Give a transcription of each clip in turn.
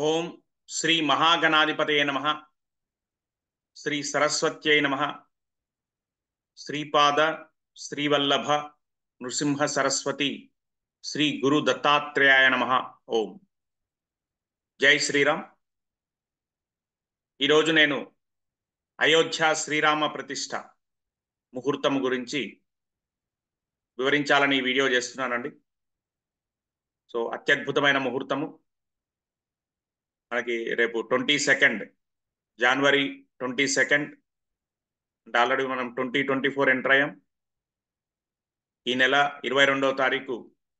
ఓం శ్రీ మహాగణాధిపతయే నమః. శ్రీ సరస్వత్యై నమః. శ్రీపాద శ్రీవల్లభ నృసింహ సరస్వతి శ్రీ గురు దత్తాత్రేయాయ నమః. ఓం జై శ్రీరామ్. ఈరోజు నేను అయోధ్య శ్రీరామ ప్రతిష్ఠ ముహూర్తం గురించి వివరించాలని ఈ వీడియో చేస్తున్నానండి. సో అత్యద్భుతమైన ముహూర్తము మనకి రేపు 22 జనవరి 22 అంటే ఆల్రెడీ మనం 2024 ఎంటర్ అయ్యాం. ఈ నెల 22వ తారీఖు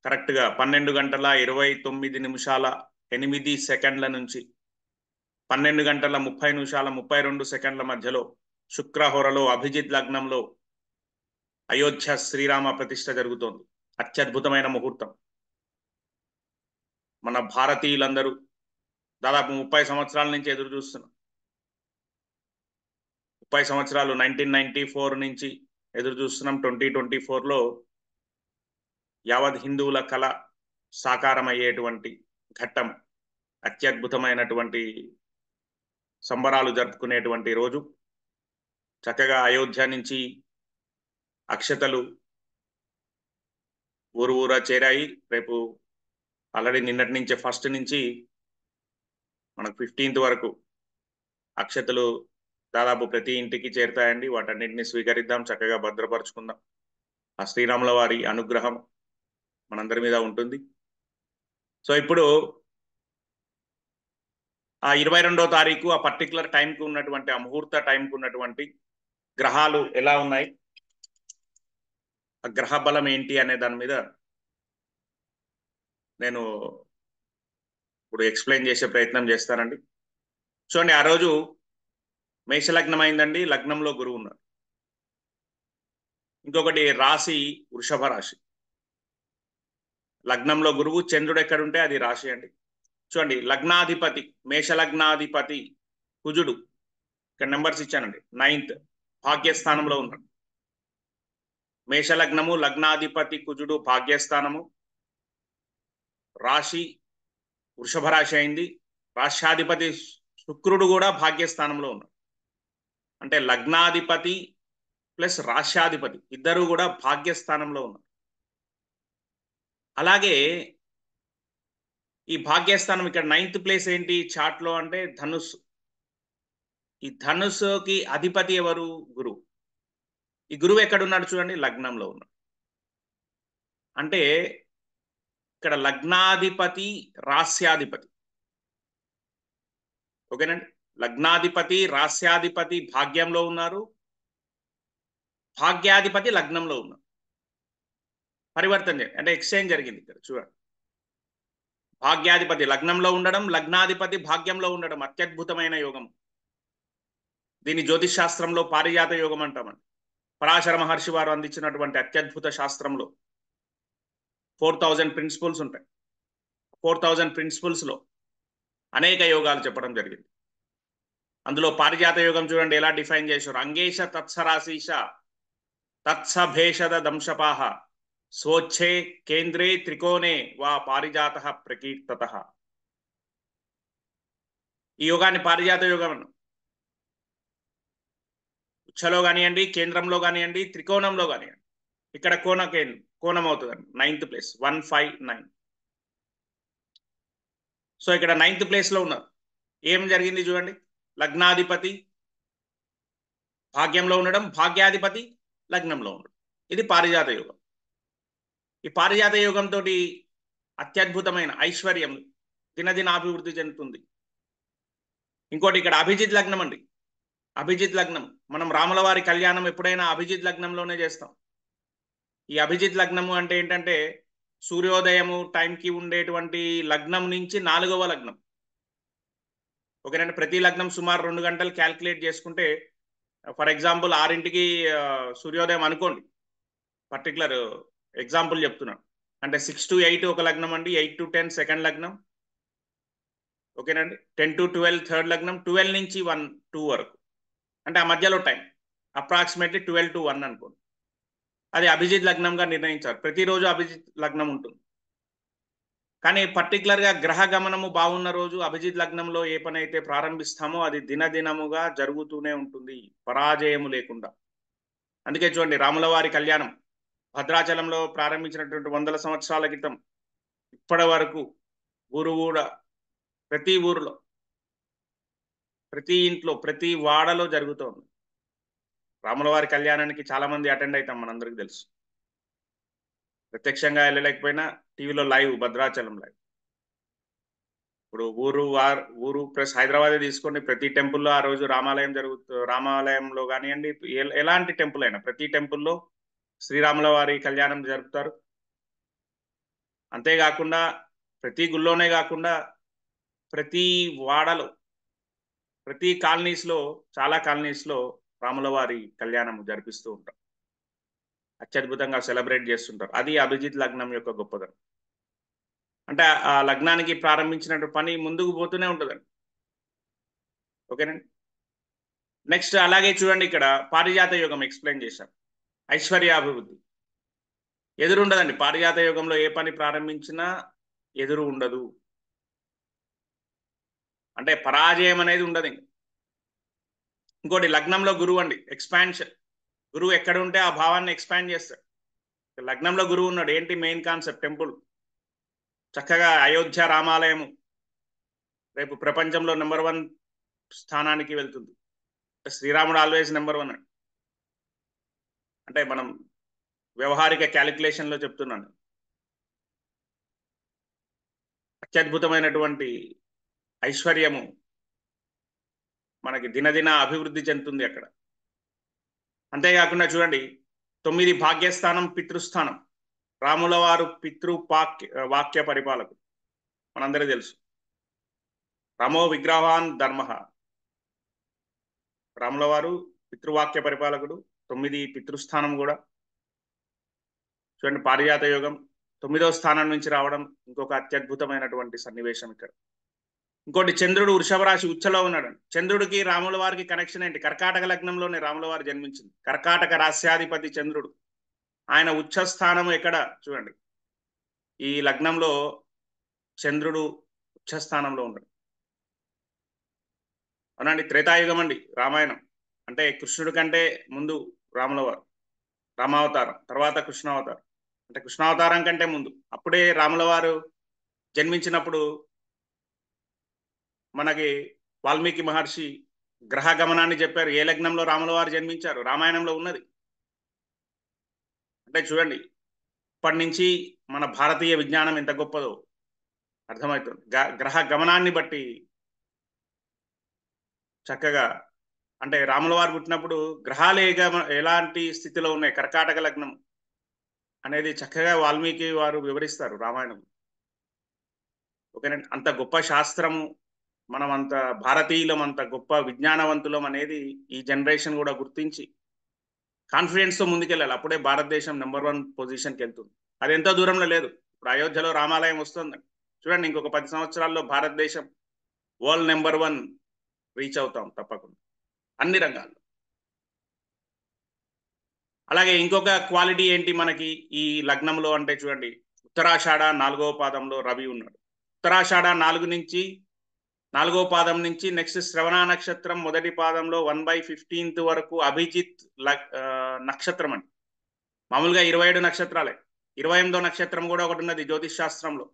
కరెక్ట్గా 12:29:08 నుంచి 12:30:32 మధ్యలో శుక్రహోరలో అభిజిత్ లగ్నంలో అయోధ్య శ్రీరామ ప్రతిష్ఠ జరుగుతోంది. అత్యద్భుతమైన ముహూర్తం. మన భారతీయులందరూ దాదాపు 30 సంవత్సరాల నుంచి ఎదురు చూస్తున్నాం. 30 సంవత్సరాలు 1994 నుంచి ఎదురు చూస్తున్నాం. 2024లో యావత్ హిందువుల కళ సాకారం అయ్యేటువంటి ఘట్టం, అత్యద్భుతమైనటువంటి సంబరాలు జరుపుకునేటువంటి రోజు. చక్కగా అయోధ్య నుంచి అక్షతలు ఊరా చేరాయి. రేపు ఆల్రెడీ నిన్నటి నుంచి ఫస్ట్ నుంచి మనకు 15th వరకు అక్షతలు దాదాపు ప్రతి ఇంటికి చేరుతాయండి. వాటన్నింటినీ స్వీకరిద్దాం, చక్కగా భద్రపరుచుకుందాం. ఆ శ్రీరాముల వారి అనుగ్రహం మనందరి మీద ఉంటుంది. సో ఇప్పుడు ఆ 22వ తారీఖు ఆ పర్టికులర్ టైంకి ఉన్నటువంటి ఆ ముహూర్త టైంకి ఉన్నటువంటి గ్రహాలు ఎలా ఉన్నాయి, ఆ గ్రహ బలం ఏంటి అనే దాని మీద నేను ఇప్పుడు ఎక్స్ప్లెయిన్ చేసే ప్రయత్నం చేస్తానండి. చూడండి, ఆ రోజు మేషలగ్నం అయిందండి. లగ్నంలో గురువు ఉన్నారు. ఇంకొకటి రాశి వృషభ రాశి. లగ్నంలో గురువు, చంద్రుడు ఎక్కడుంటే అది రాశి అండి. చూడండి, లగ్నాధిపతి మేషలగ్నాధిపతి కుజుడు, ఇక్కడ నెంబర్స్ ఇచ్చానండి. 9th భాగ్యస్థానంలో ఉన్నాడు. మేషలగ్నము, లగ్నాధిపతి కుజుడు భాగ్యస్థానము. రాశి వృషభ రాశి అయింది. రాష్ట్రాధిపతి శుక్రుడు కూడా భాగ్యస్థానంలో ఉన్నాడు. అంటే లగ్నాధిపతి ప్లస్ రాష్ట్రాధిపతి ఇద్దరు కూడా భాగ్యస్థానంలో ఉన్నారు. అలాగే ఈ భాగ్యస్థానం ఇక్కడ 9th ప్లేస్ ఏంటి చార్ట్లో అంటే ధనుస్సు. ఈ ధనుస్సుకి అధిపతి ఎవరు? గురువు. ఈ గురువు ఎక్కడున్నాడు చూడండి, లగ్నంలో ఉన్నాడు. అంటే ఇక్కడ లగ్నాధిపతి రాస్యాధిపతి. ఓకేనండి, లగ్నాధిపతి రాస్యాధిపతి భాగ్యంలో ఉన్నారు, భాగ్యాధిపతి లగ్నంలో ఉన్నారు. పరివర్తన చేయండి, అంటే ఎక్స్చేంజ్ జరిగింది ఇక్కడ చూడండి. భాగ్యాధిపతి లగ్నంలో ఉండడం, లగ్నాధిపతి భాగ్యంలో ఉండడం అత్యద్భుతమైన యోగం. దీని జ్యోతిష్ శాస్త్రంలో పారిజాత యోగం అంటామండి. పరాశర మహర్షి వారు అందించినటువంటి అత్యద్భుత శాస్త్రంలో 4000 ప్రిన్సిపల్స్ ఉంటాయి. 4000 ప్రిన్సిపల్స్లో అనేక యోగాలు చెప్పడం జరిగింది. అందులో పారిజాత యోగం చూడండి ఎలా డిఫైన్ చేశారు. అంగేశ తత్సరాశీష తత్సభేషద దంశపాహ స్వచ్ఛే కేంద్రే త్రికోణే వా పారిజాత ప్రకీర్తత. ఈ యోగాన్ని పారిజాత యోగం అన్నాం. ఉచ్చలో కానివ్వండి, కేంద్రంలో కానివ్వండి, త్రికోణంలో కానివ్వండి. ఇక్కడ కోణం అవుతుంది 9th ప్లేస్ 159. సో ఇక్కడ 9th ప్లేస్లో ఉన్నారు. ఏం జరిగింది చూడండి, లగ్నాధిపతి భాగ్యంలో ఉండడం, భాగ్యాధిపతి లగ్నంలో ఉండడం. ఇది పారిజాత యోగం. ఈ పారిజాత యోగంతో అత్యద్భుతమైన ఐశ్వర్యం దినదినాభివృద్ధి చెందుతుంది. ఇంకోటి ఇక్కడ అభిజిత్ లగ్నం అండి. అభిజిత్ లగ్నం, మనం రాముల వారి కళ్యాణం ఎప్పుడైనా అభిజిత్ లగ్నంలోనే చేస్తాం. ఈ అభిజిత్ లగ్నము అంటే ఏంటంటే సూర్యోదయము టైంకి ఉండేటువంటి లగ్నం నుంచి 4వ లగ్నం. ఓకేనండి, ప్రతి లగ్నం సుమారు 2 గంటలు క్యాల్కులేట్ చేసుకుంటే, ఫర్ ఎగ్జాంపుల్ 6ంటికి సూర్యోదయం అనుకోండి, పర్టికులర్ ఎగ్జాంపుల్ చెప్తున్నాను. అంటే 6 to 8 ఒక లగ్నం అండి, 8 to 10 సెకండ్ లగ్నం. ఓకేనండి, 10 to 12 థర్డ్ లగ్నం, 12 నుంచి 1 2 వరకు, అంటే ఆ మధ్యలో టైం అప్రాక్సిమేట్లీ 12 to 1 అనుకోండి. అది అభిజిత్ లగ్నంగా నిర్ణయించారు. ప్రతిరోజు అభిజిత్ లగ్నం ఉంటుంది. కానీ పర్టికులర్గా గ్రహ గమనము బాగున్న రోజు అభిజిత్ లగ్నంలో ఏ పని అయితే ప్రారంభిస్తామో అది దినదినముగా జరుగుతూనే ఉంటుంది, పరాజయము లేకుండా. అందుకే చూడండి, రాముల వారి కళ్యాణం భద్రాచలంలో ప్రారంభించినటువంటి 100 సంవత్సరాల క్రితం ఇప్పటి వరకు ఊరు కూడా ప్రతి ఊరిలో, ప్రతి ఇంట్లో, ప్రతి వాడలో జరుగుతోంది. రాముల వారి కళ్యాణానికి చాలా మంది అటెండ్ అవుతాం, మనందరికీ తెలుసు. ప్రత్యక్షంగా వెళ్ళలేకపోయినా టీవీలో లైవ్, భద్రాచలం లైవ్. ఇప్పుడు ఊరు ప్లస్ హైదరాబాదే తీసుకోండి, ప్రతి టెంపుల్లో ఆ రోజు రామాలయం రామాలయంలో కానివ్వండి, ఎలాంటి టెంపుల్ అయినా ప్రతి టెంపుల్లో శ్రీరాముల వారి కళ్యాణం జరుపుతారు. అంతేకాకుండా ప్రతి గుళ్ళోనే కాకుండా ప్రతి వాడలో, ప్రతి కాలనీస్లో, చాలా కాలనీస్లో రాముల వారి కళ్యాణం జరిపిస్తూ ఉంటారు, అత్యద్భుతంగా సెలబ్రేట్ చేస్తుంటారు. అది అభిజిత్ లగ్నం యొక్క గొప్పదనం. అంటే ఆ లగ్నానికి ప్రారంభించినట్టు పని ముందుకు పోతూనే ఉంటుందండి. ఓకేనండి. నెక్స్ట్ అలాగే చూడండి, ఇక్కడ పారిజాత యోగం ఎక్స్ప్లెయిన్ చేశాం. ఐశ్వర్యాభివృద్ధి ఎదురు ఉండదండి. పారిజాత యోగంలో ఏ పని ప్రారంభించినా ఎదురు ఉండదు, అంటే పరాజయం అనేది ఉండదు. ఇంకోటి లగ్నంలో గురువు అండి, ఎక్స్పాన్షన్. గురువు ఎక్కడ ఉంటే ఆ భావాన్ని ఎక్స్పాండ్ చేస్తాడు. లగ్నంలో గురువు ఉన్నాడు, ఏంటి మెయిన్ కాన్సెప్ట్? టెంపుల్. చక్కగా అయోధ్య రామాలయము రేపు ప్రపంచంలో నెంబర్ 1 స్థానానికి వెళ్తుంది. శ్రీరాముడు ఆల్వేస్ నెంబర్ 1 అండి. అంటే మనం వ్యవహారిక క్యాలిక్యులేషన్లో చెప్తున్నాను. అత్యద్భుతమైనటువంటి ఐశ్వర్యము మనకి దినదిన అభివృద్ధి చెందుతుంది అక్కడ. అంతేకాకుండా చూడండి, 9 భాగ్యస్థానం, పితృస్థానం. రాముల వారు వాక్య పరిపాలకుడు, మనందరికీ తెలుసు. రామో విగ్రహాన్ ధర్మ. రాముల వారు పితృవాక్య పరిపాలకుడు. 9 పితృస్థానం కూడా చూడండి. పారిజాత యోగం 9వ స్థానం నుంచి రావడం ఇంకొక అత్యద్భుతమైనటువంటి సన్నివేశం ఇక్కడ. ఇంకోటి, చంద్రుడు వృషభ రాశి ఉచ్చలో ఉన్నాడు. చంద్రుడికి రాముల వారికి కనెక్షన్ ఏంటి? కర్కాటక లగ్నంలోనే రాముల వారు జన్మించింది. కర్కాటక రాశ్యాధిపతి చంద్రుడు. ఆయన ఉచ్చ స్థానం ఎక్కడ చూడండి, ఈ లగ్నంలో చంద్రుడు ఉచ్చ స్థానంలో ఉన్నాడు. అవునండి. త్రేతాయుగం అండి రామాయణం. అంటే కృష్ణుడి కంటే ముందు రాముల వారు, రామావతారం తర్వాత కృష్ణావతారం. అంటే కృష్ణావతారం కంటే ముందు, అప్పుడే రాముల వారు జన్మించినప్పుడు మనకి వాల్మీకి మహర్షి గ్రహ గమనాన్ని చెప్పారు. ఏ లగ్నంలో రాముల వారు జన్మించారు రామాయణంలో ఉన్నది. అంటే చూడండి, ఇప్పటి నుంచి మన భారతీయ విజ్ఞానం ఎంత గొప్పదో అర్థమవుతుంది. గ్రహ గమనాన్ని బట్టి చక్కగా, అంటే రాముల వారు పుట్టినప్పుడు గ్రహాలు ఎలాంటి స్థితిలో ఉన్నాయి, కర్కాటక లగ్నం అనేది చక్కగా వాల్మీకి వారు వివరిస్తారు రామాయణం. ఓకేనండి. అంత గొప్ప శాస్త్రము, మనం అంత భారతీయులం, అంత గొప్ప విజ్ఞానవంతులం అనేది ఈ జనరేషన్ కూడా గుర్తించి కాన్ఫిడెన్స్తో ముందుకెళ్ళాలి. అప్పుడే భారతదేశం నెంబర్ 1 పొజిషన్కి వెళ్తుంది. అది ఎంతో దూరంలో లేదు. ఇప్పుడు అయోధ్యలో రామాలయం వస్తుంది చూడండి. ఇంకొక 10 సంవత్సరాల్లో భారతదేశం వరల్డ్ నెంబర్ 1 రీచ్ అవుతాం తప్పకుండా అన్ని రంగాల్లో. అలాగే ఇంకొక క్వాలిటీ ఏంటి మనకి ఈ లగ్నంలో అంటే చూడండి, ఉత్తరాషాఢ 4వ పాదంలో రవి ఉన్నాడు. ఉత్తరాషాఢ 4వ పాదం నుంచి నెక్స్ట్ శ్రవణ నక్షత్రం మొదటి పాదంలో 1/15 వరకు అభిజిత్ నక్షత్రం అండి. మామూలుగా 27 నక్షత్రాలే. 28వ నక్షత్రం కూడా ఒకటి ఉన్నది జ్యోతిష్ శాస్త్రంలో,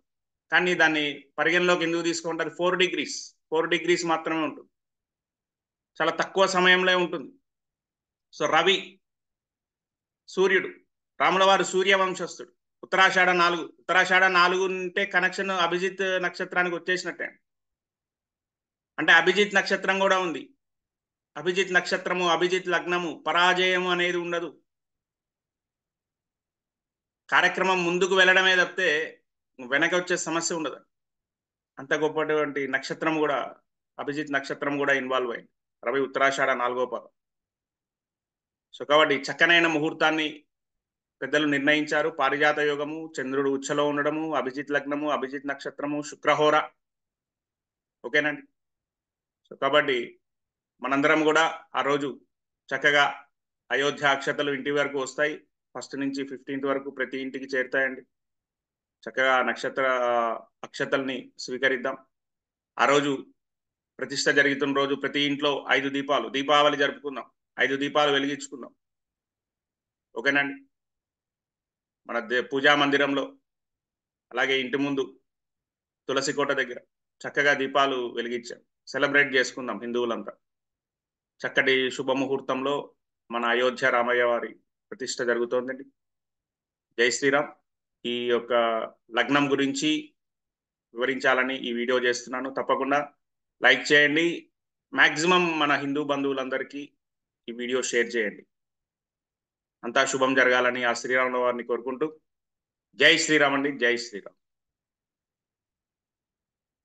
కానీ దాన్ని పరిగణలోకి ఎందుకు తీసుకుంటారు? 4 డిగ్రీస్ మాత్రమే ఉంటుంది, చాలా తక్కువ సమయంలో ఉంటుంది. సో రవి, సూర్యుడు, రాముల వారు సూర్యవంశస్థుడు. ఉత్తరాషాఢ 4 ఉంటే కనెక్షన్ అభిజిత్ నక్షత్రానికి వచ్చేసినట్టే. అంటే అభిజిత్ నక్షత్రం కూడా ఉంది. అభిజిత్ నక్షత్రము, అభిజిత్ లగ్నము, పరాజయం అనేది ఉండదు. కార్యక్రమం ముందుకు వెళ్ళడమే తప్పితే వెనక వచ్చే సమస్య ఉండదు. అంత గొప్పటువంటి నక్షత్రం కూడా, అభిజిత్ నక్షత్రం కూడా ఇన్వాల్వ్ అయింది. రవి ఉత్తరాషాఢ 4వ పాదం. సో కాబట్టి చక్కనైన ముహూర్తాన్ని పెద్దలు నిర్ణయించారు. పారిజాత యోగము, చంద్రుడు ఉచ్చలో ఉండడము, అభిజిత్ లగ్నము, అభిజిత్ నక్షత్రము, శుక్రహోర. ఓకేనండి. సో కాబట్టి మనందరం కూడా ఆ రోజు చక్కగా అయోధ్య అక్షతలు ఇంటి వరకు వస్తాయి. 1st నుంచి 15th వరకు ప్రతి ఇంటికి చేరుతాయండి. చక్కగా నక్షత్ర అక్షతల్ని స్వీకరిద్దాం. ఆ రోజు ప్రతిష్ట జరుగుతున్న రోజు ప్రతి ఇంట్లో 5 దీపాలు, దీపావళి జరుపుకుందాం. 5 దీపాలు వెలిగించుకుందాం. ఓకేనండి. మన పూజా మందిరంలో, అలాగే ఇంటి ముందు తులసి కోట దగ్గర చక్కగా దీపాలు వెలిగించాం. సెలబ్రేట్ చేసుకుందాం హిందువులంతా. చక్కటి శుభముహూర్తంలో మన అయోధ్య రామయ్య వారి ప్రతిష్ట జరుగుతోందండి. జై శ్రీరామ్. ఈ యొక్క లగ్నం గురించి వివరించాలని ఈ వీడియో చేస్తున్నాను. తప్పకుండా లైక్ చేయండి. మ్యాక్సిమం మన హిందూ బంధువులందరికీ ఈ వీడియో షేర్ చేయండి. అంతా శుభం జరగాలని ఆ శ్రీరాముల వారిని కోరుకుంటూ జై శ్రీరామ్ అండి. జై శ్రీరామ్.